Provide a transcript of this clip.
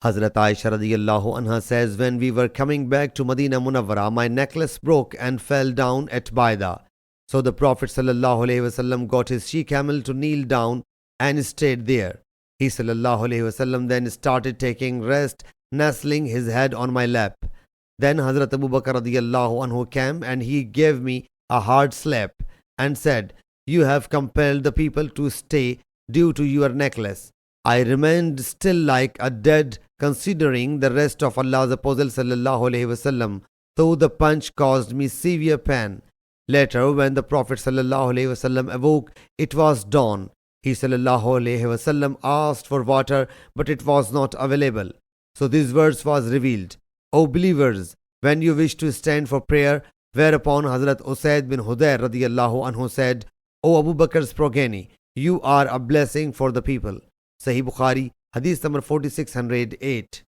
Hazrat Aisha radiyallahu anha says, when we were coming back to Madinah Munawwara, my necklace broke and fell down at Baida. So the Prophet sallallahu alaihi wasallam got his she-camel to kneel down and stayed there. He sallallahu alaihi wasallam then started taking rest, nestling his head on my lap. Then Hazrat Abu Bakr radiyallahu anhu came and he gave me a hard slap and said, "You have compelled the people to stay due to your necklace." I remained still like a dead, considering the rest of Allah's Apostle sallallahu alaihi wasallam, though the punch caused me severe pain. Later, when the Prophet sallallahu alaihi wasallam awoke, it was dawn. He sallallahu alaihi wasallam asked for water, but it was not available. So this verse was revealed: O believers, when you wish to stand for prayer. Whereupon Hazrat Usaid bin Hudayr radiyallahu anhu said, O Abu Bakr's progeny, you are a blessing for the people. Sahih Bukhari, Hadith number 4608.